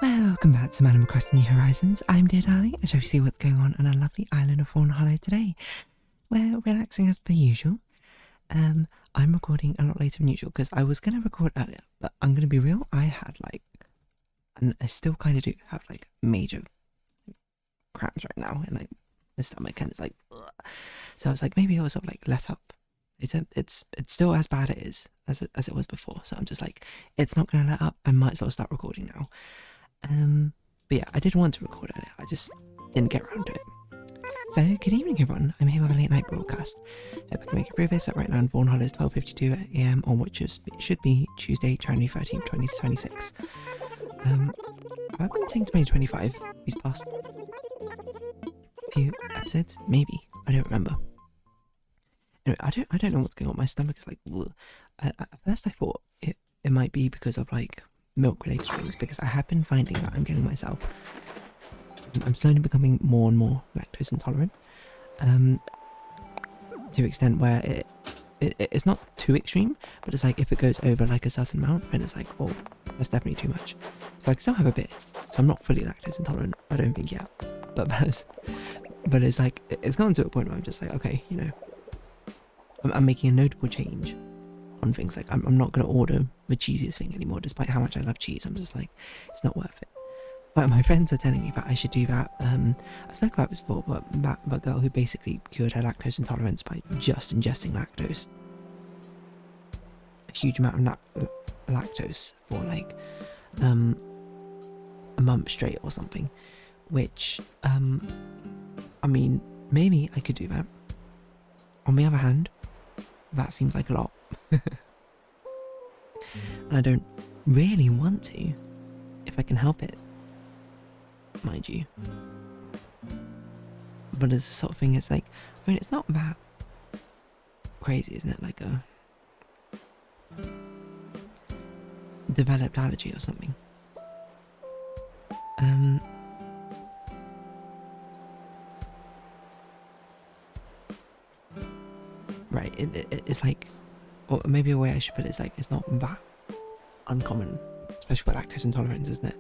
Welcome back to Madam Across the New Horizons. I'm Dear Darling, and shall we see what's going on our lovely island of Fawnhallow today? We're relaxing as per usual. I'm recording a lot later than usual because I was going to record earlier, but I'm going to be real, I had and I still kind of do have major cramps right now in the stomach, and it's ugh. So I was like, maybe I'll sort of let up. It's still as bad as it was before, so I'm just it's not going to let up. I might as well start recording now. But yeah, I did want to record earlier, I just didn't get around to it. So, good evening everyone, I'm here with a late night broadcast. Hope I can make it through this. Right now in Fawnhallow is 12:52 AM on what should be Tuesday, January 13th, 2026. I've been saying 2025 these past few episodes, maybe, I don't remember. Anyway, I don't know what's going on, my stomach is ugh. At first I thought it might be because of milk related things, because I have been finding that I'm getting myself, I'm slowly becoming more and more lactose intolerant, to an extent where it's not too extreme, but it's if it goes over a certain amount, then it's oh, that's definitely too much. So I can still have a bit, so I'm not fully lactose intolerant, I don't think yet, but it's it's gotten to a point where I'm just okay, you know, I'm making a notable change on things. I'm not going to order the cheesiest thing anymore, despite how much I love cheese. I'm just it's not worth it. My friends are telling me that I should do that. I spoke about this before, but that girl who basically cured her lactose intolerance by just ingesting lactose, a huge amount of lactose for a month straight or something, which I mean, maybe I could do that. On the other hand, that seems like a lot. And I don't really want to, if I can help it, mind you. But it's the sort of thing, it's I mean, it's not that crazy, isn't it? A developed allergy or something. Right, it's or maybe a way I should put it is it's not that uncommon, especially with lactose intolerance, isn't it?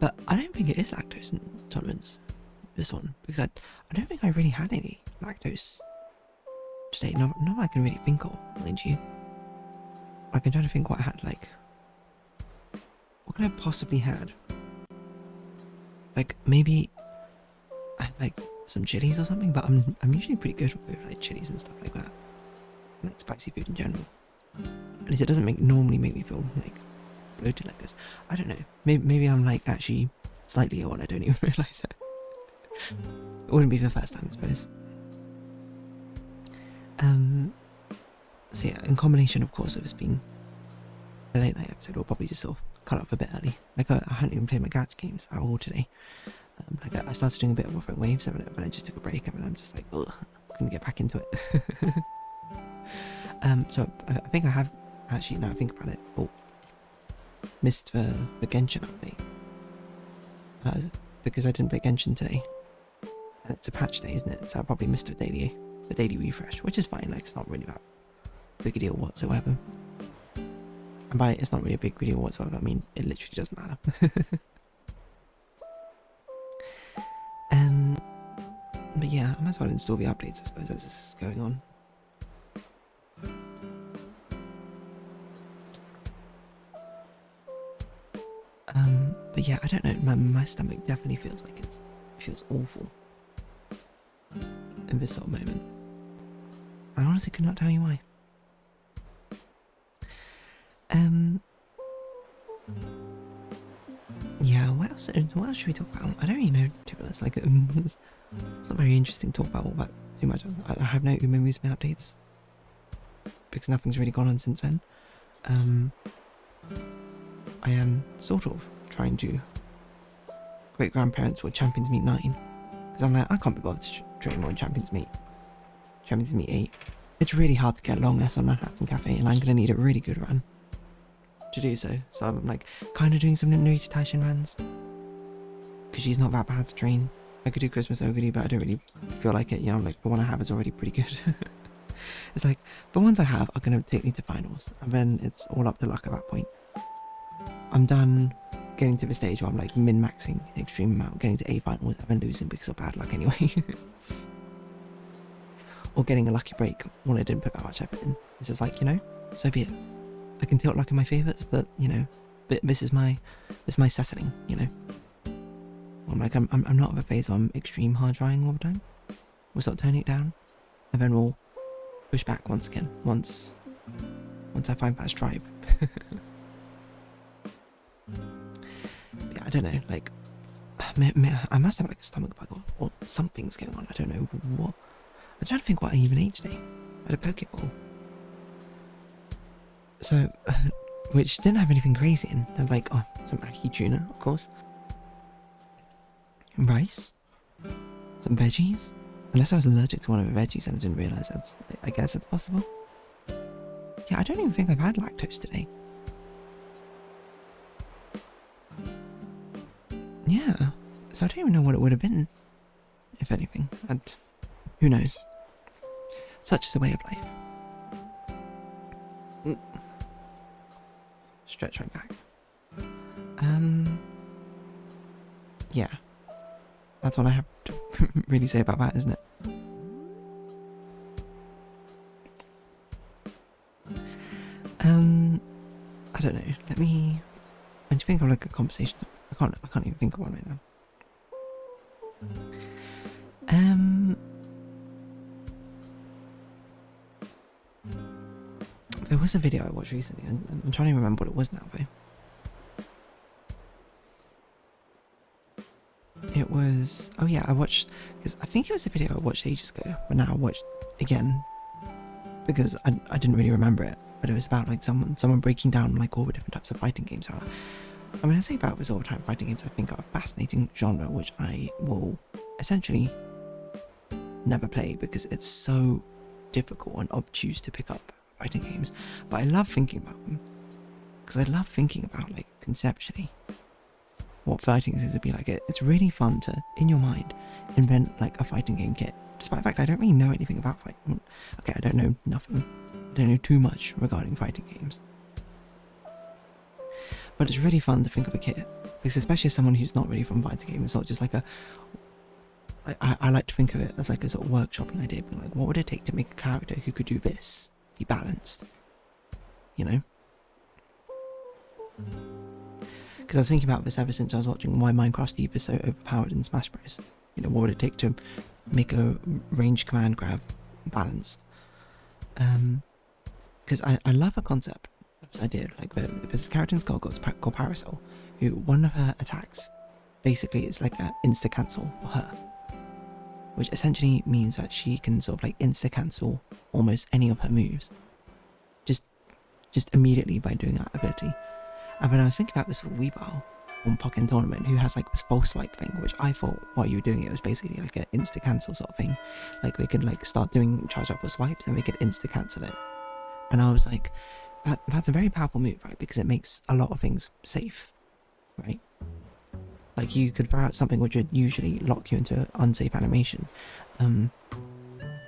But I don't think it is lactose intolerance, this one, because I don't think I really had any lactose today, not I can really think of, mind you. I can try to think what I had, what could I possibly had? Maybe I had some chilies or something, but I'm usually pretty good with chilies and stuff like that, spicy food in general. At least it doesn't normally make me feel bloated like this. I don't know. Maybe I'm actually slightly ill and I don't even realise it. It wouldn't be the first time, I suppose. So yeah, in combination, of course, with this being a late night episode, we'll probably just sort of cut off a bit early. I hadn't even played my gadget games at all today. I started doing a bit of Different Waves, and then I just took a break, and I'm just ugh, couldn't get back into it. So I think I have, actually, now I think about it, missed the Genshin update. Because I didn't play Genshin today. And it's a patch day, isn't it? So I probably missed the daily refresh, which is fine, it's not really that big a deal whatsoever. And by it's not really a big deal whatsoever, I mean, it literally doesn't matter. But yeah, I might as well install the updates, I suppose, as this is going on. But yeah, I don't know, my stomach definitely feels it feels awful in this sort of moment. I honestly could not tell you why. Yeah, what else should we talk about? I don't really know, to be honest. It's not very interesting to talk about all that too much. I have no Umamu's updates, because nothing's really gone on since then. I am sort of trying to great grandparents for Champions Meet 9, because I'm I can't be bothered to train more in Champions Meet 8. It's really hard to get long less on Manhattan Cafe, and I'm going to need a really good run to do so. So I'm kind of doing some Narita Taishin runs, because she's not that bad to train. I could do Christmas Ogre, but I don't really feel like it, you know, the one I have is already pretty good. It's the ones I have are going to take me to finals, and then it's all up to luck at that point. I'm done getting to the stage where I'm like min-maxing an extreme amount, getting to A finals and then losing because of bad luck anyway. Or getting a lucky break when I didn't put that much effort in. This is like, you know, so be it. I can tilt luck in my favourites, but you know, this is my settling, you know. I'm like, I'm not at a phase where I'm extreme hard trying all the time. We'll sort of tone it down, and then we'll push back once again, once I find that drive. Yeah, I don't know, like, I must have like a stomach bug or something's going on, I don't know what. I'm trying to think what I even ate today. I had a Pokeball. So, which didn't have anything crazy in. And like, oh, some ackee tuna, of course. Rice. Some veggies. Unless I was allergic to one of the veggies and I didn't realise that's, I guess it's possible. Yeah, I don't even think I've had lactose today. Yeah, so I don't even know what it would have been, if anything, and who knows. Such is the way of life. Stretch my back. Yeah. That's what I have to really say about that, isn't it? I don't know. Let me. When you think of like a conversation, I can't even think of one right now. There was a video I watched recently, and I'm trying to remember what it was now though. It was, oh yeah, I watched, because I think it was a video I watched ages ago, but now I watched again, because I didn't really remember it, but it was about like someone breaking down like all the different types of fighting games are. I mean, I say about this all the time, fighting games I think are a fascinating genre, which I will essentially never play because it's so difficult and obtuse to pick up fighting games, but I love thinking about them, because I love thinking about like conceptually what fighting games would be like. It's really fun to, in your mind, invent like a fighting game kit, despite the fact I don't really know anything about fighting. Okay, I don't know nothing, I don't know too much regarding fighting games, but it's really fun to think of a kit, because especially as someone who's not really from fighting games, it's not just like a, I like to think of it as like a sort of workshopping idea, being like, what would it take to make a character who could do this, be balanced, you know? Because I was thinking about this ever since I was watching why Minecraft Steve is so overpowered in Smash Bros. You know, what would it take to make a range command grab balanced? Because I love a concept of this idea, like there's this character in Skull called Parasol, who one of her attacks basically is like an insta cancel for her, which essentially means that she can sort of like insta cancel almost any of her moves, just immediately by doing that ability. And when I was thinking about this with Weebile on Pokken Tournament, who has like this false swipe thing, which I thought while you were doing it was basically like an insta cancel sort of thing. Like we could like start doing charge up for swipes and we could insta cancel it. And I was like, that's a very powerful move, right? Because it makes a lot of things safe, right? Like you could throw out something which would usually lock you into an unsafe animation,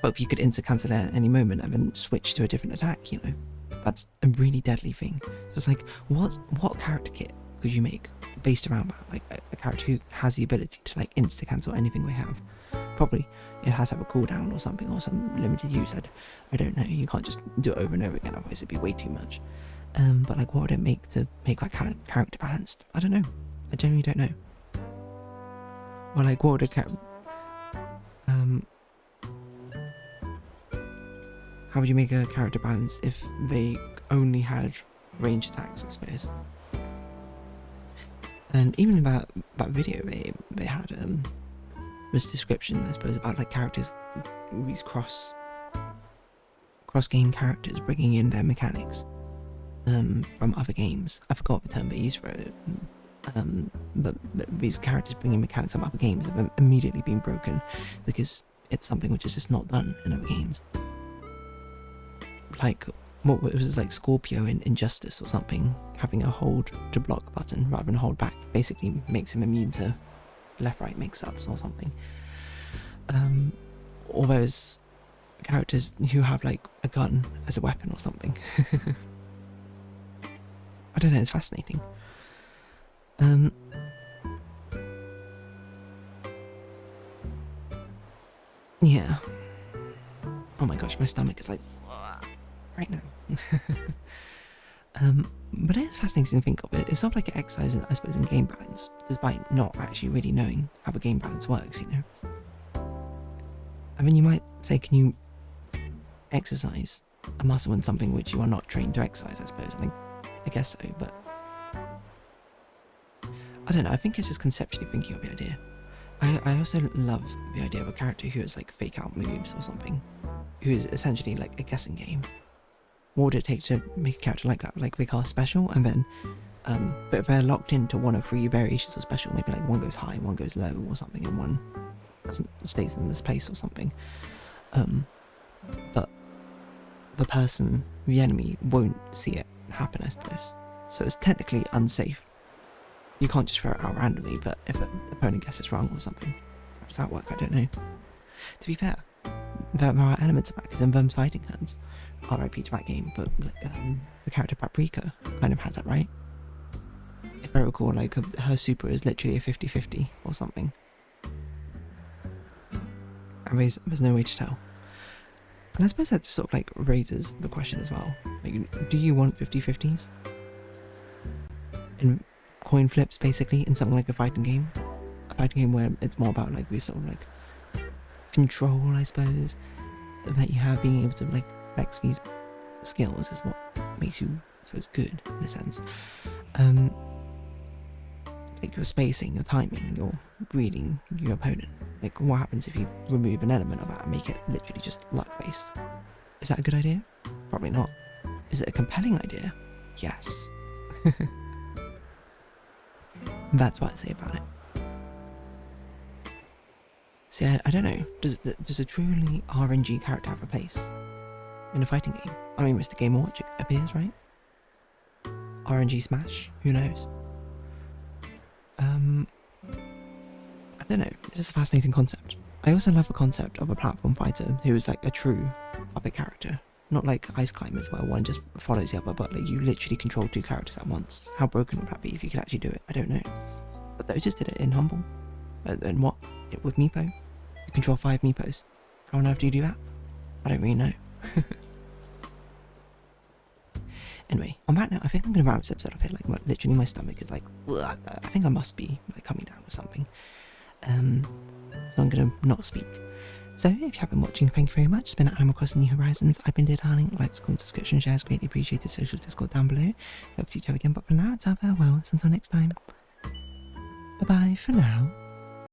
but you could insta cancel it at any moment and then switch to a different attack, you know? That's a really deadly thing. So it's like, what character kit could you make based around that? Like a character who has the ability to like insta cancel anything we have. Probably it has to have a cooldown or something, or some limited use. I don't know. You can't just do it over and over again, otherwise it'd be way too much. But like, what would it make to make that character balanced? I don't know. I genuinely don't know. Or like, what would a character? How would you make a character balanced if they only had range attacks, I suppose? And even in that video they had this description, I suppose, about like characters, these cross game characters bringing in their mechanics from other games. I forgot the term they used for it, but these characters bringing mechanics from other games have immediately been broken because it's something which is just not done in other games. Like, what it was like Scorpio in Injustice or something, having a hold to block button rather than hold back basically makes him immune to left-right mix-ups or something. Or those characters who have like a gun as a weapon or something. I don't know, it's fascinating. Yeah. Oh my gosh, my stomach is like right now. But it is fascinating to think of it. It's sort of like an exercise, I suppose, in game balance, despite not actually really knowing how a game balance works, you know. I mean, you might say, can you exercise a muscle in something which you are not trained to exercise, I suppose, and I guess so, but I don't know, I think it's just conceptually thinking of the idea. I also love the idea of a character who has like fake out moves or something, who is essentially like a guessing game. What would it take to make a character like that? Like they cast special, and then but if they're locked into one of 3 variations of special, maybe like one goes high, one goes low or something, and one doesn't stays in this place or something. But the person, the enemy, won't see it happen, I suppose. So it's technically unsafe. You can't just throw it out randomly, but if an opponent guesses wrong or something, how does that work? I don't know. To be fair, there are elements of that, because in Worms Fighting Hands, RIP to that game, but like, the character Paprika kind of has that, right? If I recall, like her super is literally a 50-50 or something. And there's no way to tell. And I suppose that just sort of like raises the question as well. Like, do you want 50-50s? In coin flips, basically, in something like a fighting game? A fighting game where it's more about like this sort of like control, I suppose, that you have, being able to like flex these skills is what makes you, I suppose, good in a sense. Like your spacing, your timing, your reading your opponent. Like what happens if you remove an element of that and make it literally just luck based? Is that a good idea? Probably not. Is it a compelling idea? Yes. That's what I say about it. See, I don't know. Does a truly RNG character have a place in a fighting game? I mean, Mr. Game & Watch appears, right? RNG Smash? Who knows? I don't know. This is a fascinating concept. I also love the concept of a platform fighter who is like a true puppet character. Not like Ice Climbers where one just follows the other, but like you literally control 2 characters at once. How broken would that be if you could actually do it? I don't know. But they just did it in Humble. And what? With Meepo? You control 5 Meepos. How on earth do you do that? I don't really know. Anyway, on that note, I think I'm going to wrap this episode up here. Like, literally my stomach is like, ugh, I think I must be like coming down with something. So I'm going to not speak. So if you have been watching, thank you very much. It's been Animal Crossing New Horizons. I've been Dear Darling. Likes, comments, subscription, shares, greatly appreciated. Socials, Discord down below. Hope to see you again, but for now, it's our farewells. Until next time. Bye bye for now.